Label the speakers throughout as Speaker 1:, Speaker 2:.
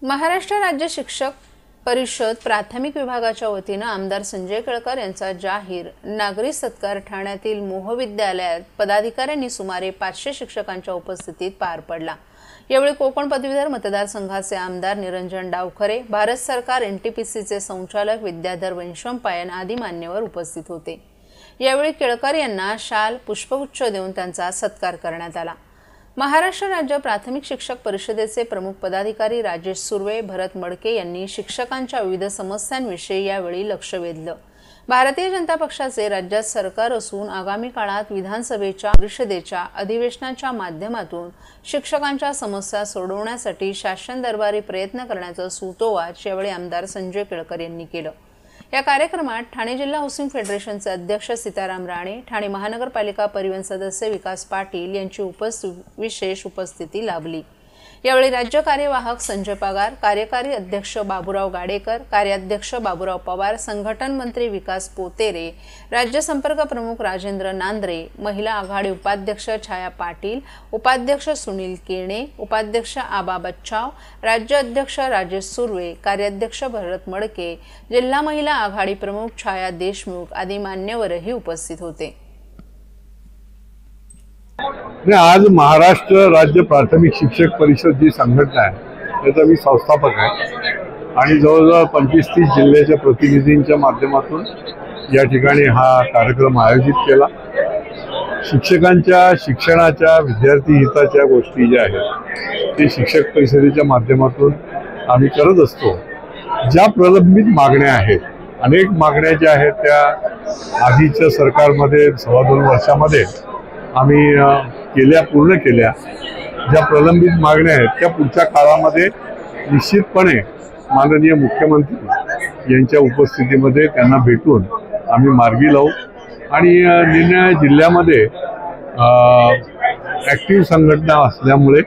Speaker 1: महाराष्ट्र राज्य शिक्षक परिषद प्राथमिक विभागाच्या वतीने आमदार संजय केळकर यांचा जाहीर नागरी सत्कार ठाण्यातील मोह विद्यालयात पदाधिकाऱ्यांनी सुमारे 500 शिक्षकांच्या उपस्थितीत पार पडला। यावेळी कोकण पदवीधर मतदारसंघाचे आमदार निरंजन डावखरे, भारत सरकार एनटीपीसीचे संचालक विद्याधर वंशमपायन आदी मान्यवर उपस्थित होते। यावेळी केळकर यांना शाल पुष्पगुच्छ देऊन त्यांचा सत्कार करण्यात आला। महाराष्ट्र राज्य प्राथमिक शिक्षक परिषदेचे प्रमुख पदाधिकारी राजेश सुर्वे, भरत मडके यांनी शिक्षकांच्या विविध समस्यांविषयी यावेळी लक्ष वेधलं। भारतीय जनता पक्षाचे राज्यात सरकार असून आगामी काळात विधानसभेच्या परिषदेच्या अधिवेशनाच्या माध्यमातून शिक्षकांच्या समस्या सोडवण्यासाठी शासन दरबारी प्रयत्न करण्याचा सूतोवाच यावेळी आमदार संजय केळकर यांनी केलं। या कार्यक्रमात ठाणे जिल्हा हाऊसिंग फेडरेशनचे अध्यक्ष सीताराम राणे, ठाणे महानगरपालिका परिवहन सदस्य विकास पाटील यांची विशेष उपस्थिती लाभली। यावेळी राज्य कार्यवाहक संजय पगार, कार्यकारी अध्यक्ष बाबूराव गाडेकर, कार्याध्यक्ष बाबूराव पवार, संघटन मंत्री विकास पोतेरे, राज्य संपर्क प्रमुख राजेंद्र नांद्रे, महिला आघाडी उपाध्यक्ष छाया पाटील, उपाध्यक्ष सुनील केणे, उपाध्यक्ष आबा बच्चाव, राज्य अध्यक्ष राजेश सुर्वे, कार्याध्यक्ष भरत मडके, जिल्हा महिला आघाडी प्रमुख छाया देशमुख आदी मान्यवरही उपस्थित होते।
Speaker 2: आज महाराष्ट्र राज्य प्राथमिक शिक्षक परिषद जी संघटना आहे त्याचा मी संस्थापक आहे आणि जवळजवळ 25-30 जिल्ह्याच्या प्रतिनिधींच्या माध्यमातून या ठिकाणी हा कार्यक्रम आयोजित केला। शिक्षकांच्या शिक्षणाच्या विद्यार्थी हिताच्या गोष्टी ज्या आहेत ते शिक्षक परिषदेच्या माध्यमातून आम्ही करत असतो। ज्या प्रलंबित मागण्या आहेत, अनेक मागण्या ज्या आहेत त्या आधीच्या सरकारमध्ये 2.25 वर्षामध्ये आम्ही पूर्ण केल्या। ज्या प्रलंबित मागण्या आहेत त्या पुढच्या काळामध्ये निश्चितपणे माननीय मुख्यमंत्री यांच्या उपस्थितीमध्ये त्यांना भेटून आम्ही मार्गी लावू आणि निरनिराळ्या जिल्ह्यामध्ये ॲक्टिव्ह संघटना असल्यामुळे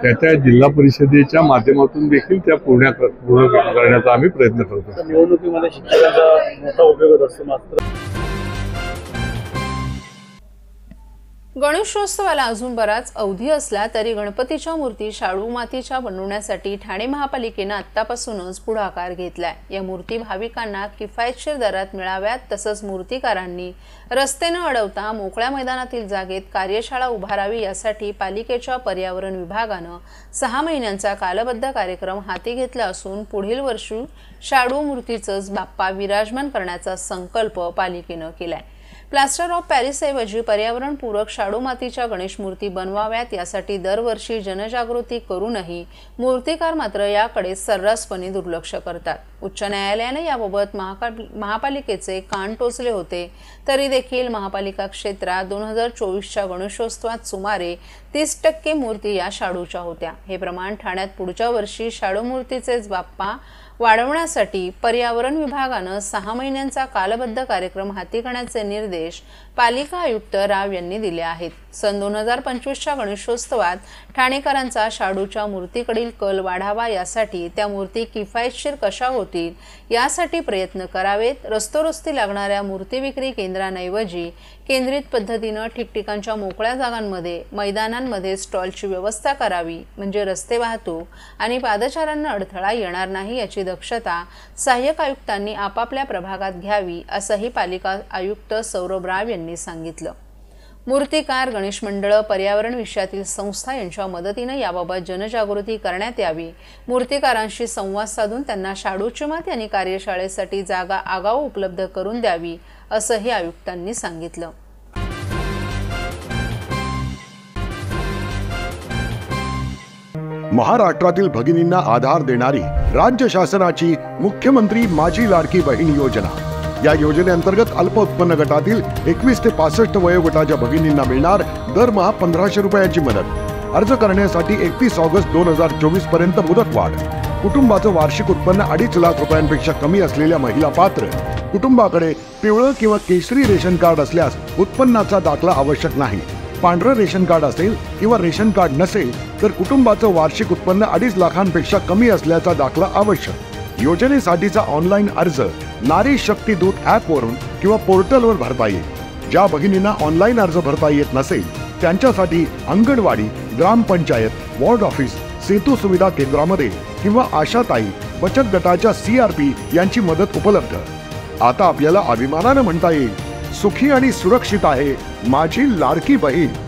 Speaker 2: त्या जिल्हा परिषदेच्या माध्यमातून देखील त्या पूर्ण करण्याचा आम्ही प्रयत्न करतो।
Speaker 3: निवडणुकीमध्ये शिक्षकांचा मोठा उपयोग असतो। मात्र
Speaker 1: गणेशोत्सवाला अजून बराच अवधी असला तरी गणपतीच्या मूर्ती शाडू मातीच्या बनवण्यासाठी ठाणे महापालिकेने आत्तापासूनच पुढाकार घेतलाय। या मूर्ती भाविकांना किफायतशीर दरात मिळाव्यात, तसंच मूर्तिकारांनी रस्ते न अडवता मोकळ्या मैदानातील जागेत कार्यशाळा उभारावी यासाठी पालिकेच्या पर्यावरण विभागानं 6 महिन्यांचा कालबद्ध कार्यक्रम हाती घेतला असून पुढील वर्षी शाडू मूर्तीचंच बाप्पा विराजमान करण्याचा संकल्प पालिकेनं केलाय। प्लास्टर ऑफ पॅरिसऐवजी पर्यावरणपूरक शाडू मातीच्या गणेश मूर्ती बनवाव्यात यासाठी दरवर्षी जनजागृती करूनही मूर्तिकार मात्र याकडे सर्रासपणे दुर्लक्ष करतात। उच्च न्यायालयाने याबाबत महापालिकेचे कान टोचले होते तरी देखील महापालिका क्षेत्रात 2024च्या गणेशोत्सवात सुमारे 30% मूर्ती या शाडूच्या होत्या। हे प्रमाण ठाण्यात पुढच्या वर्षी शाडू मूर्तीचेच बाप्पा वाढवण्यासाठी पर्यावरण विभागानं 6 महिन्यांचा कालबद्ध कार्यक्रम हाती घेण्याचे निर्देश पालिका आयुक्त राव यांनी दिले आहेत। सन 2025च्या गणेशोत्सवात ठाणेकरांचा शाडूच्या मूर्तीकडील कल वाढावा, यासाठी त्या मूर्ती किफायतशीर कशा होतील यासाठी प्रयत्न करावेत। रस्तोरस्ती लागणाऱ्या मूर्ती विक्री केंद्रांऐवजी केंद्रित पद्धतीनं ठिकठिकाणच्या मोकळ्या जागांमध्ये मैदानांमध्ये स्टॉलची व्यवस्था करावी, म्हणजे रस्ते वाहतूक आणि पादचाऱ्यांना अडथळा येणार नाही याची दक्षता सहाय्यक आयुक्तांनी आपापल्या प्रभागात घ्यावी, असंही पालिका आयुक्त सौरभ राव यांनी सांगितलं। मूर्तिकार, गणेश मंडळ, पर्यावरण विषयातील संस्था यांच्या मदतीने याबाबत जनजागृती करण्यात यावी। मूर्तिकारांशी संवाद साधून त्यांना शाडूची माती आणि कार्यशाळेसाठी जागा आगाऊ उपलब्ध करून द्यावी, असंही आयुक्तांनी सांगितलं।
Speaker 4: महाराष्ट्रातील भगिनींना आधार देणारी राज्य शासनाची मुख्यमंत्री माझी लाडकी बहीण योजना। या योजनेअंतर्गत अल्प उत्पन्न गटातील 21 ते 65 वयोगटाच्या भगिनींना मिळणार दरमहा 1500 रुपयांची मदत। अर्ज करण्यासाठी 31 ऑगस्ट 2024 पर्यंत मुदतवाढ। कुटुंबाचं वार्षिक उत्पन्न 2.5 लाख रुपयांपेक्षा कमी असलेल्या महिला पात्र। कुटुंबाकडे पिवळं किंवा केशरी रेशन कार्ड असल्यास उत्पन्नाचा दाखला आवश्यक नाही। पांढरं रेशन कार्ड असेल किंवा रेशन कार्ड नसेल तर कुटुंबाचं वार्षिक उत्पन्न 2.5 लाखांपेक्षा कमी असल्याचा दाखला आवश्यक। योजनेसाठीचा ऑनलाईन अर्ज नारी शक्ती दूत ॲपवरून किंवा पोर्टलवर भरता येईल। ज्या भगिनींना ऑनलाईन अर्ज भरता येत नसेल त्यांच्यासाठी अंगणवाडी, ग्रामपंचायत, वॉर्ड ऑफिस, सेतू सुविधा केंद्रामध्ये किंवा आशाताई बचत गटाच्या CRP यांची मदत उपलब्ध। आता आपल्याला अभिमानाने म्हणता येईल, सुखी आणि सुरक्षित आहे माझी लाडकी बहीण।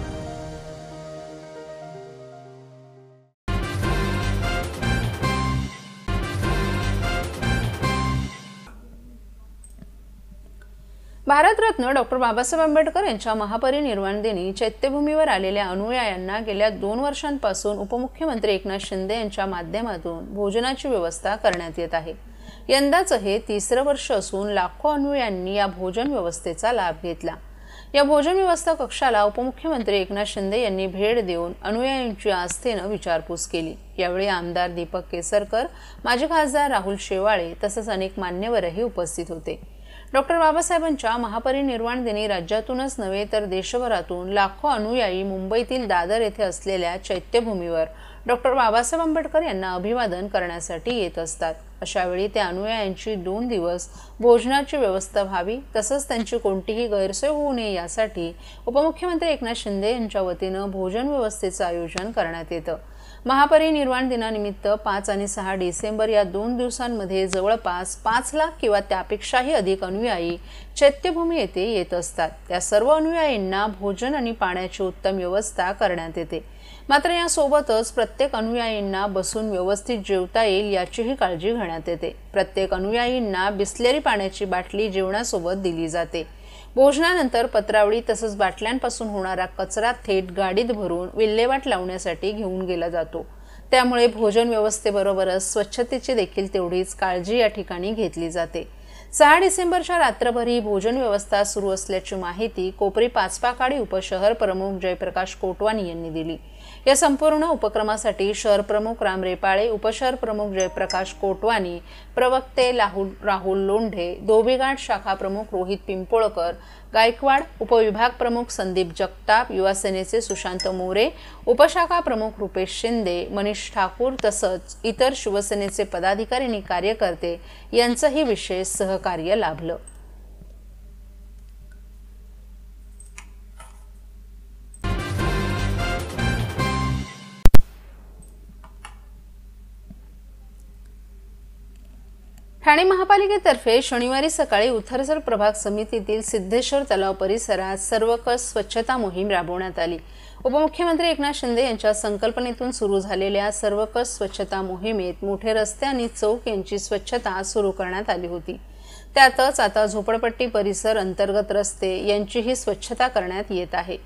Speaker 1: भारतरत्न डॉक्टर बाबासाहेब आंबेडकर यांच्या महापरिनिर्वाण दिनी चैत्यभूमीवर आलेल्या अनुयायांना गेल्या 2 वर्षांपासून उपमुख्यमंत्री एकनाथ शिंदे यांच्या माध्यमातून भोजनाची व्यवस्था करण्यात येत आहे। यंदाचं हे 3रं वर्ष असून लाखो अनुयायांनी या भोजन व्यवस्थेचा लाभ घेतला। या भोजन व्यवस्था कक्षाला उपमुख्यमंत्री एकनाथ शिंदे यांनी भेट देऊन अनुयायांची आस्थेने विचारपूस केली। यावेळी आमदार दीपक केसरकर, माजी खासदार राहुल शेवाळे तसंच अनेक मान्यवरही उपस्थित होते। डॉक्टर बाबासाहेबांच्या महापरिनिर्वाण दिनी राज्यातूनच नव्हे तर देशभरातून लाखो अनुयायी मुंबईतील दादर येथे असलेल्या चैत्यभूमीवर डॉक्टर बाबासाहेब आंबेडकर यांना अभिवादन करण्यासाठी येत असतात। अशा वेळी त्या अनुयायांची 2 दिवस भोजनाची व्यवस्था व्हावी तसंच त्यांची कोणतीही गैरसोय होऊ नये यासाठी उपमुख्यमंत्री एकनाथ शिंदे यांच्या वतीनं भोजन व्यवस्थेचं आयोजन करण्यात येतं। महापरिनिर्वाण दिनानिमित्त 5 आणि 6 डिसेंबर या 2 दिवसांमध्ये जवळपास 5 लाख किंवा त्यापेक्षाही अधिक अनुयायी चैत्यभूमी येथे येत असतात। त्या सर्व अनुयायींना भोजन आणि पाण्याची उत्तम व्यवस्था करण्यात येते। मात्र यासोबतच प्रत्येक अनुयायींना बसून व्यवस्थित जेवता येईल याचीही काळजी घेण्यात येते। प्रत्येक अनुयायींना बिसलेरी पाण्याची बाटली जेवणासोबत दिली जाते। भोजनानंतर पत्रावळी तसंच बाटल्यांपासून होणारा कचरा थेट गाडीत भरून विल्हेवाट लावण्यासाठी घेऊन गेला जातो। त्यामुळे भोजन व्यवस्थेबरोबरच स्वच्छतेची देखील तेवढीच काळजी या ठिकाणी घेतली जाते। 6 डिसेंबरच्या रात्रभर ही भोजन व्यवस्था सुरू असल्याची माहिती कोपरी पाचपाकाडी उपशहर प्रमुख जयप्रकाश कोटवानी यांनी दिली। या संपूर्ण उपक्रमासाठी शहर प्रमुख राम रेपाळे, उपशहर प्रमुख जयप्रकाश कोटवानी, प्रवक्ते राहुल लोंढे, धोबीघाट शाखा प्रमुख रोहित पिंपोळकर, गायकवाड, उपविभाग प्रमुख संदीप जगताप, युवा सेनेचे सुशांत मोरे, उपशाखा प्रमुख रुपेश शिंदे, मनीष ठाकूर तसंच इतर शिवसेनेचे पदाधिकारी आणि कार्यकर्ते यांचंही विशेष सहकार्य लाभलं। ठाणे महापालिकेतर्फे शनिवारी सकाळी उथरसर प्रभाग समितीतील सिद्धेश्वर तलाव परिसरात सर्वकष स्वच्छता मोहीम राबवण्यात आली। उपमुख्यमंत्री एकनाथ शिंदे यांच्या संकल्पनेतून सुरू झालेल्या सर्वकष स्वच्छता मोहिमेत मोठे रस्ते आणि चौक यांची स्वच्छता सुरू करण्यात आली होती। त्यातच आता झोपडपट्टी परिसर, अंतर्गत रस्ते यांचीही स्वच्छता करण्यात येत आहे।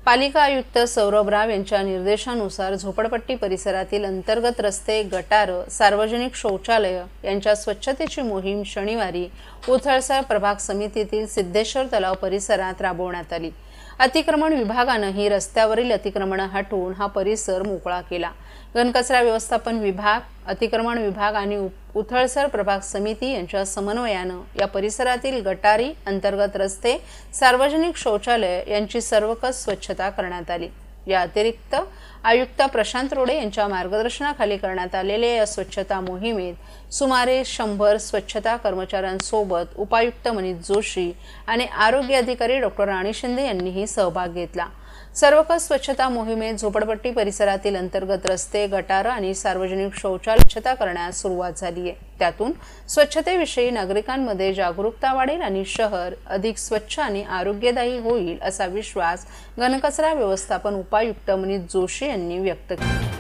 Speaker 1: पालिका आयुक्त सौरभ राव यांच्या निर्देशानुसार झोपडपट्टी परिसरातील अंतर्गत रस्ते, गटार, सार्वजनिक शौचालय यांच्या स्वच्छतेची मोहीम शनिवारी उथळसर प्रभाग समितीतील सिद्धेश्वर तलाव परिसरात राबवण्यात आली। अतिक्रमण विभागानंही रस्त्यावरील अतिक्रमण हटवून हा परिसर मोकळा केला। घनकचरा व्यवस्थापन विभाग, अतिक्रमण विभाग आणि उथळसर प्रभाग समिती यांच्या समन्वयानं या परिसरातील गटारी, अंतर्गत रस्ते, सार्वजनिक शौचालय यांची सर्वकष स्वच्छता करण्यात आली। या अतिरिक्त आयुक्त प्रशांत रोडे यांच्या मार्गदर्शनाखाली करण्यात आलेल्या या स्वच्छता मोहिमेत सुमारे 100 स्वच्छता कर्मचाऱ्यांसोबत उपायुक्त मनीष जोशी आणि आरोग्य अधिकारी डॉक्टर राणी शिंदे यांनीही सहभाग घेतला। सर्वकष स्वच्छता मोहिमेत झोपडपट्टी परिसरातील अंतर्गत रस्ते, गटार आणि सार्वजनिक शौचालय स्वच्छता करण्यास सुरुवात झाली आहे। त्यातून स्वच्छतेविषयी नागरिकांमध्ये जागरूकता वाढेल आणि शहर अधिक स्वच्छ आणि आरोग्यदायी होईल असा विश्वास घनकचरा व्यवस्थापन उपायुक्त मनीष जोशी यांनी व्यक्त केला।